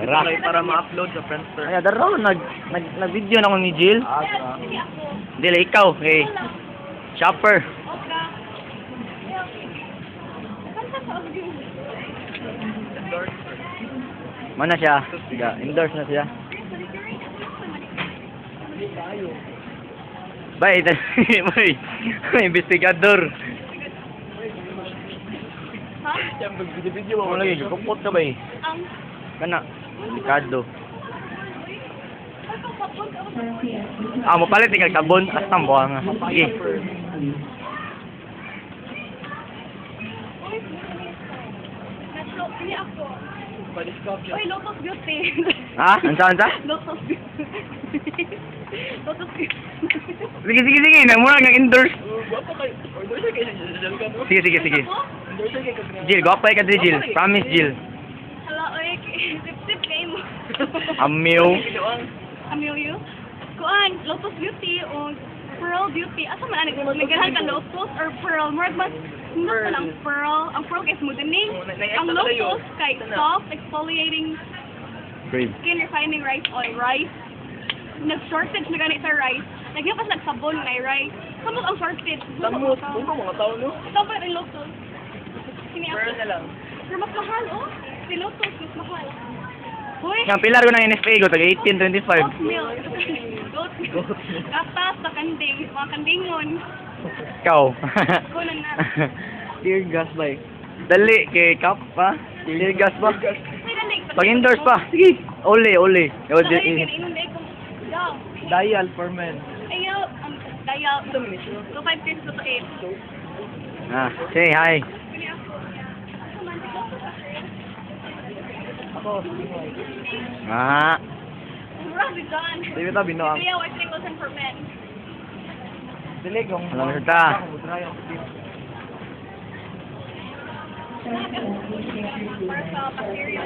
Dara. Para ma-upload sa Friendster. Ay, daro, nag-video na ako ni Jill. Dili, ikaw, eh. Shopper. Mana siya? Endorse na siya. Bay, bay. Investigador. Ha? Yung video mo Ano lagi, kupot ka bay. Kana, Ricardo. Mo palit tinggal sabon, asam buang. Sige. Ini ako. Oy, Lotus Beauty. Ha? Ansa? Lotus Beauty. Lotus Beauty. Sige, namura ng endorse. Guwapo kayo. Order kayo sa Jill ka, no? Sige. Order kayo ka. Jill, gwapay ka din, Jill. Promise, Jill. Hala, oy, sip game mo. Amiw. Amelia. Kuan, Lotus Beauty o Pearl Beauty. Asa man ani nagalahan ka Lotus or Pearl? Murag mas hindi ka lang Pearl. Ang Pearl kay smoothening. Ang Lotus kay soft exfoliating Cream. skin refining rice oil. Rice. Nag-shortage na ganit sa rice. Nagyan pa nagsabon na rice. Kamot ang shortage. Lamot. Kung pa mga tao, no? Ito pa rin Lotus. Sini ako. Pearl na lang. Pero mas mahal, oh. Si Lotus, mas mahal. Uy! Yung pilar ko ng NFA ko, taga 1825. Goat milk. Goat milk. Katas sa kanding. Mga kandingon. Ikaw. Kunan na. Tear gas ba Dali, kay Kap pa. Tear gas ba? May dalig. Pag-endorse pa. Sige. Ole. Dahil kinainom dahil kong yaw. Dial for men. Ayaw. Dayaw. 2 5 years to 8. Say hi. Pili ako. Ako. Grabe gan. Di ba tabi no ang Kaya white Nicholson for men. dili kung Alam mo ta. Para sa bacteria.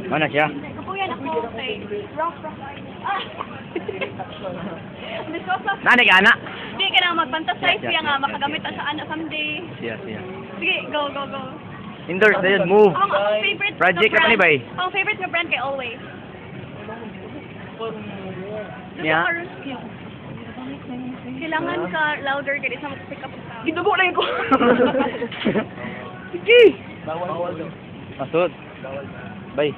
Mana siya? Kapuyan ako kay rock. Ah! Discosa. Nani ka, anak? Hindi ka na mag-fantasize siya nga makagamit sa anak someday. Siya. Sige, go. Endorse na yun, move. Ang favorite Project na ka pa ni brand- Bay? Ang favorite na brand kay Always. Niya? Kailangan ka louder ka di sa mag-pick up. Gitubo lang ko. Sige. Bawal daw. Masud. Bye.